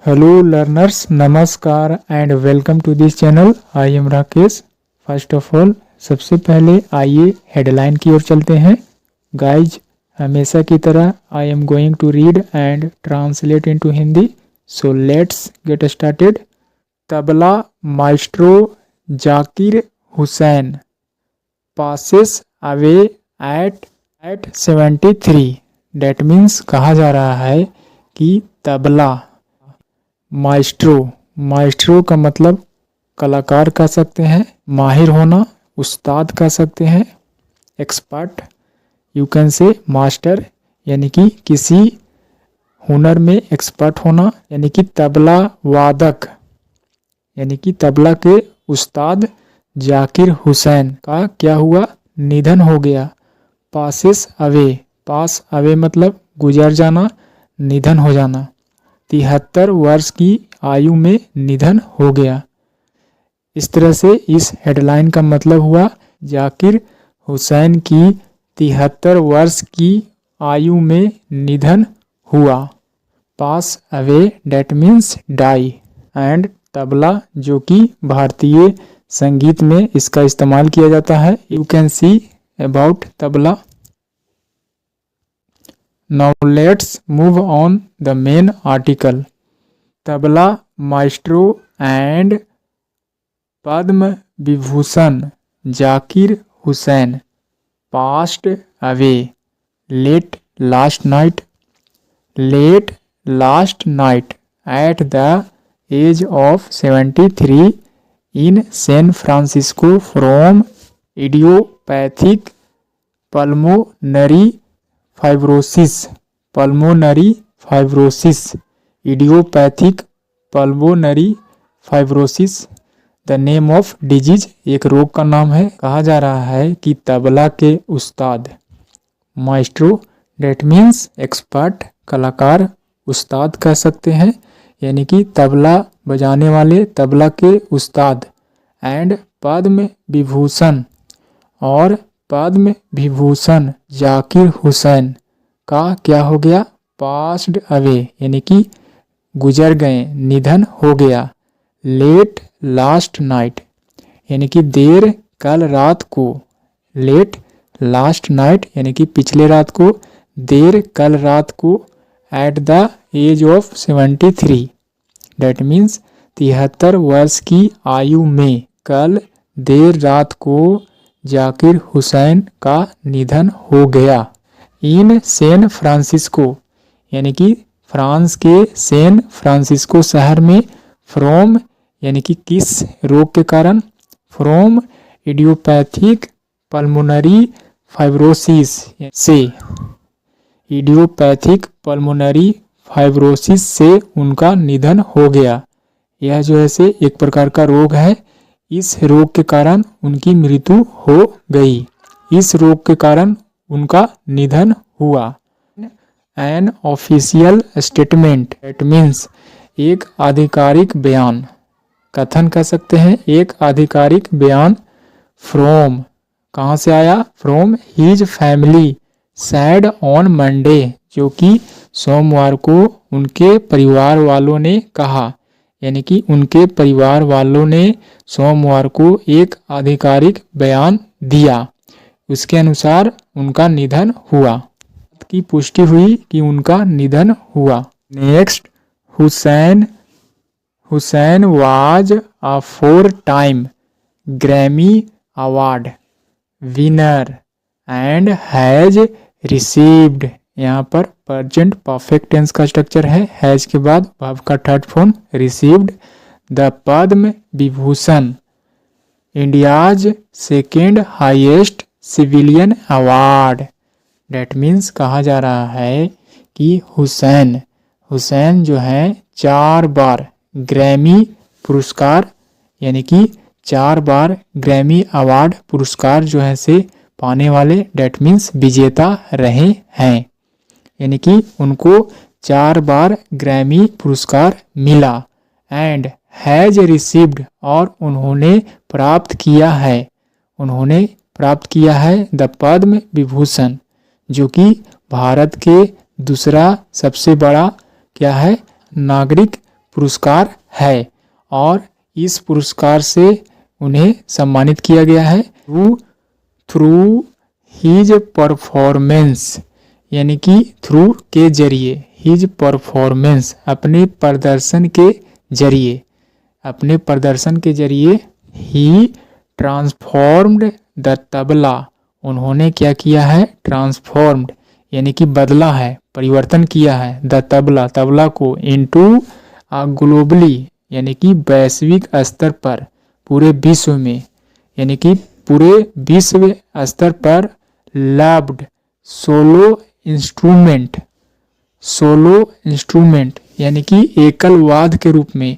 Hello learners, नमस्कार and welcome to this channel. I am Rakesh. First of all सबसे पहले आइए हेडलाइन की ओर चलते हैं। गाइज, हमेशा की तरह I am going to read and translate into Hindi, so let's get started. Tabla maestro Zakir Hussain passes away at 73। That means कहा जा रहा है कि तबला माइस्ट्रो का मतलब कलाकार कह सकते हैं, माहिर होना, उस्ताद कह सकते हैं, expert you can say master, यानी कि किसी हुनर में एक्सपर्ट होना, यानी कि तबला वादक, यानी कि तबला के उस्ताद जाकिर हुसैन का क्या हुआ, निधन हो गया। पासेस अवे मतलब गुजर जाना, निधन हो जाना। 73 वर्ष की आयु में निधन हो गया। इस तरह से इस हेडलाइन का मतलब हुआ जाकिर हुसैन की 73 वर्ष की आयु में निधन हुआ। Pass away that means die. And tabla, जो कि भारतीय संगीत में इसका इस्तेमाल किया जाता है। You can see about tabla. Now let's move on the main article. Tabla maestro and Padma Vibhushan Zakir Hussain passed away late last night at the age of 73 in San Francisco from idiopathic pulmonary fibrosis, idiopathic pulmonary fibrosis the name of disease, एक रोग का नाम है। कहा जा रहा है कि तबला के उस्ताद, माइस्ट्रो डेट मीन्स एक्सपर्ट, कलाकार, उस्ताद कह सकते हैं, यानी कि तबला बजाने वाले तबला के उस्ताद। एंड पद्म विभूषण, और पद्म विभूषण जाकिर हुसैन का क्या हो गया, पास्ड अवे, यानी कि गुजर गए, निधन हो गया। लेट लास्ट नाइट, यानी कि देर कल रात को। लेट लास्ट नाइट यानी कि पिछले रात को, देर कल रात को। At the age of 73, that means 73 वर्ष की आयु में, कल देर रात को जाकिर हुसैन का निधन हो गया। इन सैन फ्रांसिस्को, यानी कि फ्रांस के सैन फ्रांसिस्को शहर में। फ्रॉम यानी कि किस रोग के कारण, फ्रॉम इडियोपैथिक पल्मोनरी फाइब्रोसिस से, इडियोपैथिक पल्मोनरी फाइब्रोसिस से उनका निधन हो गया। यह जो है से एक प्रकार का रोग है। इस रोग के कारण उनकी मृत्यु हो गई, इस रोग के कारण उनका निधन हुआ। An official statement, it means एक आधिकारिक बयान, कथन कह सकते हैं, एक आधिकारिक बयान। फ्रॉम कहाँ से आया, from his family sad on Monday, जो कि सोमवार को उनके परिवार वालों ने कहा, यानी कि उनके परिवार वालों ने सोमवार को एक आधिकारिक बयान दिया। उसके अनुसार उनका निधन हुआ, की पुष्टि हुई कि उनका निधन हुआ। Next, Hussain was a 4-time Grammy award winner and has received, यहाँ पर प्रेजेंट परफेक्ट टेंस का स्ट्रक्चर है, हैज के बाद वर्ब का third form received, the Padma Vibhushan, India's second highest civilian award. Date means कहा जा रहा है कि हुसैन जो है 4 बार ग्रैमी पुरस्कार, यानी कि 4 बार ग्रैमी अवार्ड पुरस्कार जो है से पाने वाले, डेट मीन्स विजेता रहे हैं, यानी कि उनको 4 बार ग्रैमी पुरस्कार मिला। एंड हैज रिसीव्ड, और उन्होंने प्राप्त किया है द पद्म विभूषण, जो कि भारत के दूसरा सबसे बड़ा क्या है, नागरिक पुरस्कार है और इस पुरस्कार से उन्हें सम्मानित किया गया है थ्रू हिज परफॉर्मेंस, यानी कि थ्रू के जरिए, हिज परफॉर्मेंस अपने प्रदर्शन के जरिए, अपने प्रदर्शन के जरिए ही ट्रांसफॉर्म्ड द तबला, उन्होंने क्या किया है, ट्रांसफॉर्म्ड यानी कि बदला है, परिवर्तन किया है, द तबला, तबला को इनटू ग्लोबली यानी कि वैश्विक स्तर पर, पूरे विश्व में, यानी कि पूरे विश्व स्तर पर लव्ड सोलो इंस्ट्रूमेंट यानी कि एकल वाद्य के रूप में,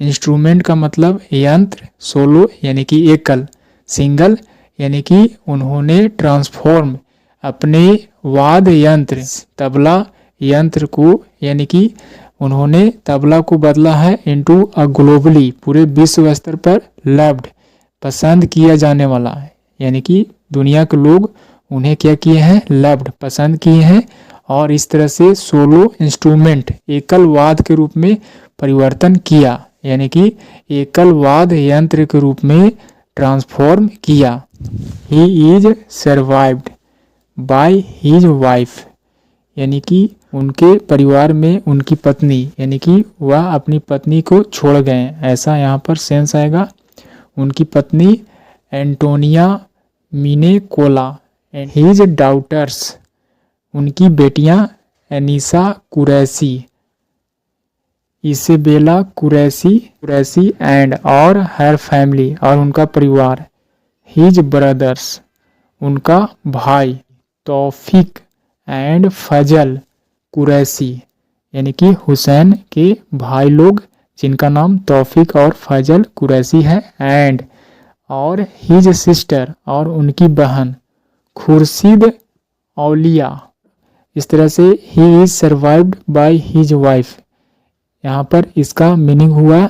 इंस्ट्रूमेंट का मतलब यंत्र, सोलो यानी कि एकल, सिंगल यानी कि उन्होंने ट्रांसफॉर्म अपने वाद्य यंत्र, तबला यंत्र को, यानी कि उन्होंने तबला को बदला है इनटू ग्लोबली, पूरे विश्व स्तर पर लव्ड, पसंद किया जाने वाला है, यानी कि दुनिया के लोग उन्हें क्या किए हैं, लव्ड, पसंद किए हैं, और इस तरह से सोलो इंस्ट्रूमेंट, एकल वाद्य के रूप में परिवर्तन किया, यानी कि एकल वाद्य यंत्र के रूप में ट्रांसफॉर्म किया। He is survived by his wife, यानी कि उनके परिवार में उनकी पत्नी, यानी कि वह अपनी पत्नी को छोड़ गए, ऐसा यहाँ पर सेंस आएगा। उनकी पत्नी Antonia Minnecola and his daughters, उनकी बेटियां Anisa Qureshi, Isabella Qureshi and और हर फैमिली, और उनका परिवार, हिज ब्रदर्स, उनका भाई, तौफीक एंड फजल कुरैशी, यानी कि हुसैन के भाई लोग जिनका नाम तौफीक और फजल कुरैशी है, एंड और हिज सिस्टर, और उनकी बहन खुर्शीद औलिया। इस तरह से he is survived by his wife, यहाँ पर इसका मीनिंग हुआ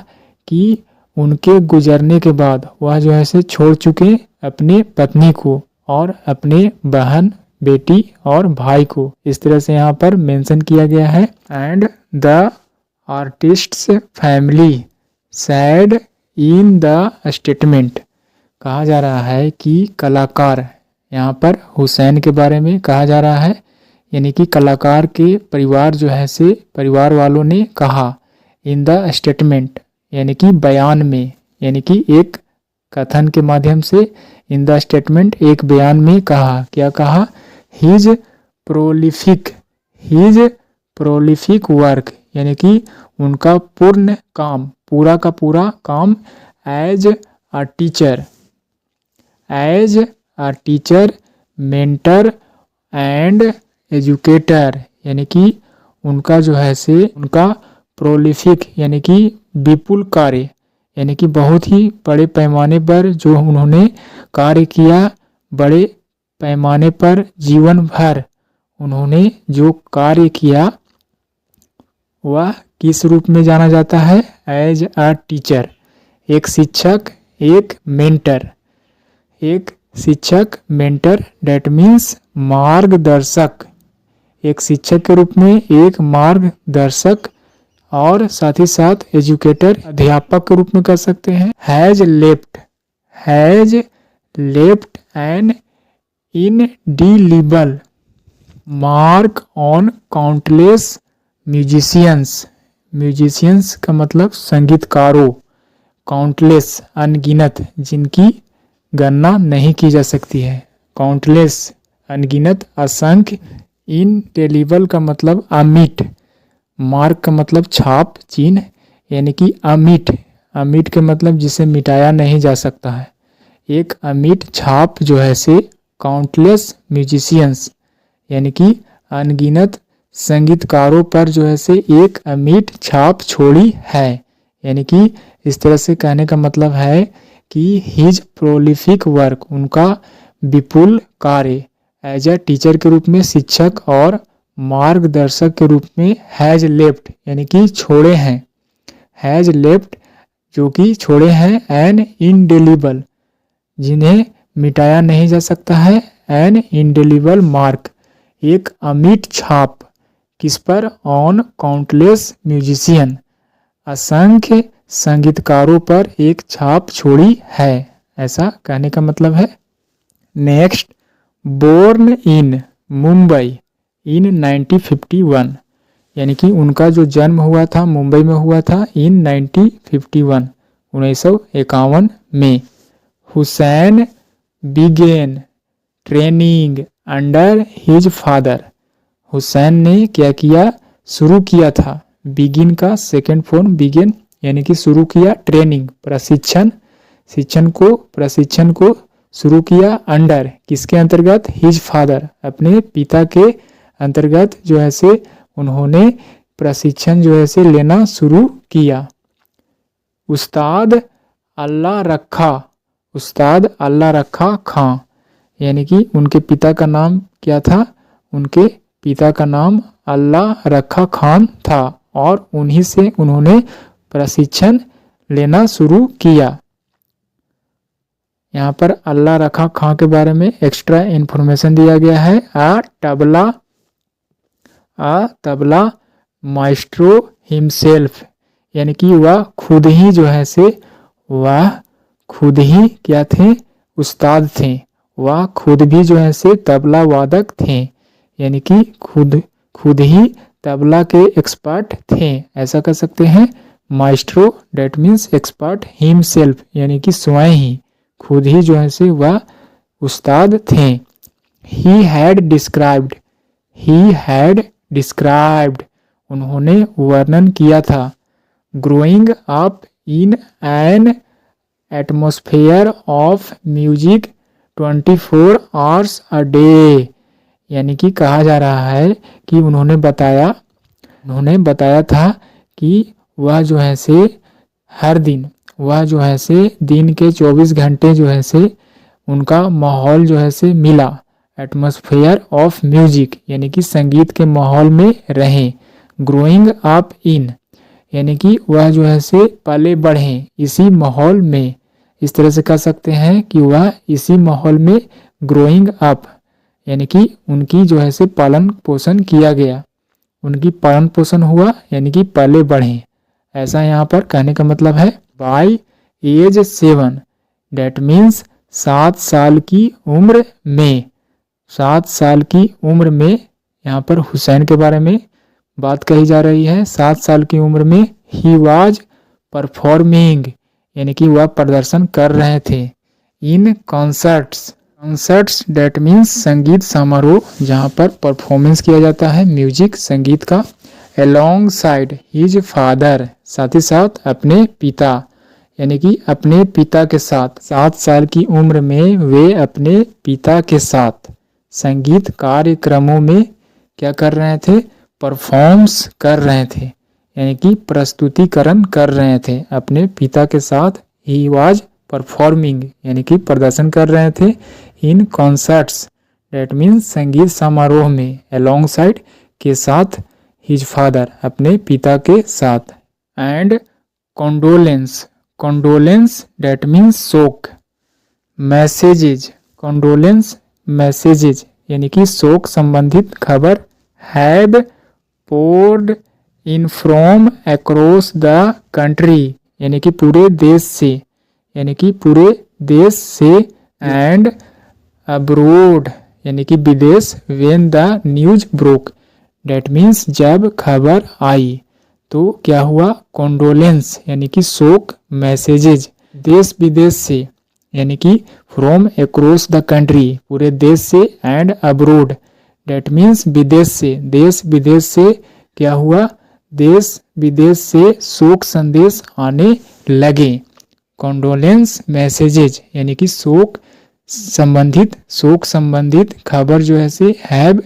कि उनके गुजरने के बाद वह जो है से छोड़ चुके अपने पत्नी को और अपने बहन, बेटी और भाई को, इस तरह से यहाँ पर मेंशन किया गया है। And the artists family sad in the statement, कहा जा रहा है कि कलाकार, यहाँ पर हुसैन के बारे में कहा जा रहा है, यानी कि कलाकार के परिवार जो है से, परिवार वालों ने कहा, इन द स्टेटमेंट यानी कि बयान में, यानी कि एक कथन के माध्यम से, इन द स्टेटमेंट एक बयान में कहा, क्या कहा, हिज प्रोलिफिक वर्क, यानी कि उनका पूर्ण काम, पूरा का पूरा काम, as a teacher mentor and educator, यानी कि उनका जो है से, उनका प्रोलिफिक यानी कि विपुल कार्य, यानी कि बहुत ही बड़े पैमाने पर जो उन्होंने कार्य किया, बड़े पैमाने पर जीवन भर उन्होंने जो कार्य किया, वह किस रूप में जाना जाता है, एज अ टीचर, एक शिक्षक, एक मेंटर, एक शिक्षक मेंटर, डेट मीन्स मार्गदर्शक, एक शिक्षक के रूप में एक मार्गदर्शक, और साथ ही साथ एजुकेटर, अध्यापक के रूप में कर सकते हैं। Has left N indelible mark on countless musicians का मतलब संगीतकारों, काउंटलेस अनगिनत, जिनकी गणना नहीं की जा सकती है, काउंटलेस अनगिनत, असंख्य, इनडेलिबल का मतलब अमिट, मार्क का मतलब छाप, चिन्ह, यानी कि अमिट के मतलब जिसे मिटाया नहीं जा सकता है, एक अमिट छाप जो है से काउंटलेस म्यूजिशियंस, यानी कि अनगिनत संगीतकारों पर जो है से एक अमिट छाप छोड़ी है। यानी कि इस तरह से कहने का मतलब है कि हिज प्रोलिफिक वर्क, उनका विपुल कार्य, एज अ टीचर के रूप में, शिक्षक और मार्गदर्शक के रूप में, हैज लेफ्ट यानी कि छोड़े हैं, हैज लेफ्ट जो कि छोड़े हैं, एन इनडेलिबल जिन्हें मिटाया नहीं जा सकता है, एन इनडेलिबल मार्क एक अमिट छाप, किस पर, ऑन काउंटलेस म्यूजिशियन, असंख्य संगीतकारों पर एक छाप छोड़ी है। ऐसा कहने का मतलब है। नेक्स्ट, बोर्न इन मुंबई इन 1951, यानी कि उनका जो जन्म हुआ था मुंबई में हुआ था इन 1951, 1951 में। Hussain began training under his father, Hussain ने क्या किया, शुरू किया था। बिगिन का सेकेंड फॉर्म बिगेन, यानी कि शुरू किया। ट्रेनिंग प्रशिक्षण, प्रशिक्षण को शुरू किया। अंडर किसके अंतर्गत, हिज फादर अपने पिता के अंतर्गत जो है से उन्होंने प्रशिक्षण जो है से लेना शुरू किया। उस्ताद अल्लाह रखा, उस्ताद अल्लाह रखा खां, यानी कि उनके पिता का नाम क्या था, उनके पिता का नाम अल्लाह रखा खान था और उन्हीं से उन्होंने प्रशिक्षण लेना शुरू किया। यहाँ पर अल्लाह रखा खां के बारे में एक्स्ट्रा इन्फॉर्मेशन दिया गया है। आ तबला माइस्ट्रो हिमसेल्फ, यानी कि वह खुद ही जो है से वह खुद ही क्या थे, उस्ताद थे। वह खुद भी जो है से तबला वादक थे, यानी कि खुद ही तबला के एक्सपर्ट थे। ऐसा कर सकते हैं। Maestro that means expert, himself यानी कि स्वयं ही, खुद ही जो है से वह उस्ताद थे। ही हैड डिस्क्राइब्ड, उन्होंने वर्णन किया था। Growing up in an atmosphere of music 24 hours a day, यानी कि कहा जा रहा है कि उन्होंने बताया था कि वह जो है से हर दिन, वह जो है से दिन के 24 घंटे जो है से उनका माहौल जो है से मिला। एटमॉस्फेयर ऑफ म्यूजिक यानी कि संगीत के माहौल में रहें। ग्रोइंग अप इन यानी कि वह जो है से पले बढ़े इसी माहौल में। इस तरह से कह सकते हैं कि वह इसी माहौल में ग्रोइंग अप यानी कि उनकी जो है से पालन पोषण किया गया, उनकी पालन पोषण हुआ यानी कि पले बढ़े। ऐसा यहाँ पर कहने का मतलब है। बाय एज 7 डेट मीन्स 7 साल की उम्र में, 7 साल की उम्र में यहाँ पर हुसैन के बारे में बात कही जा रही है। 7 साल की उम्र में ही वाज परफॉर्मिंग यानी कि वह प्रदर्शन कर रहे थे। इन कॉन्सर्ट्स डेट मीन्स संगीत समारोह जहाँ पर परफॉर्मेंस किया जाता है म्यूजिक संगीत का। अलोंग साइड हिज फादर, साथ ही साथ अपने पिता यानी कि अपने पिता के साथ। 7 साल की उम्र में वे अपने पिता के साथ संगीत कार्यक्रमों में क्या कर रहे थे, परफॉर्म्स कर रहे थे यानी कि प्रस्तुतिकरण कर रहे थे अपने पिता के साथ। ही वाज परफॉर्मिंग यानी कि प्रदर्शन कर रहे थे। इन कॉन्सर्ट्स डेट मीन्स संगीत समारोह में, अलोंग साइड के साथ, हिज फादर अपने पिता के साथ। एंड कॉन्डोलेंस डेट मीन्स शोक। मैसेजेज, कॉन्डोलेंस मैसेजेज यानी कि शोक संबंधित खबर। Have poured in from across the country यानी कि पूरे देश से, यानी कि पूरे देश से। एंड अब्रोड यानी कि विदेश। When the news broke that means जब खबर आई तो क्या हुआ, कॉन्डोलेंस यानी कि शोक मैसेजेज देश विदेश से यानी कि फ्रॉम अक्रॉस द कंट्री पूरे देश से। एंड अब्रोड डेट मीन्स विदेश से, देश विदेश से क्या हुआ, देश विदेश से शोक संदेश आने लगे। कॉन्डोलेंस मैसेजेज यानी कि शोक संबंधित खबर जो है से हैव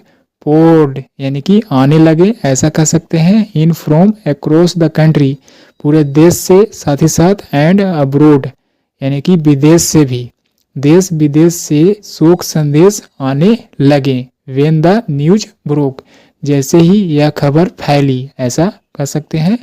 पोर्ड यानी कि आने लगे, ऐसा कह सकते हैं। इन फ्रॉम अक्रॉस द कंट्री पूरे देश से, साथ ही साथ एंड अब्रोड यानी कि विदेश से भी, देश विदेश से शोक संदेश आने लगे। व्हेन द न्यूज ब्रोक जैसे ही यह खबर फैली, ऐसा कह सकते हैं।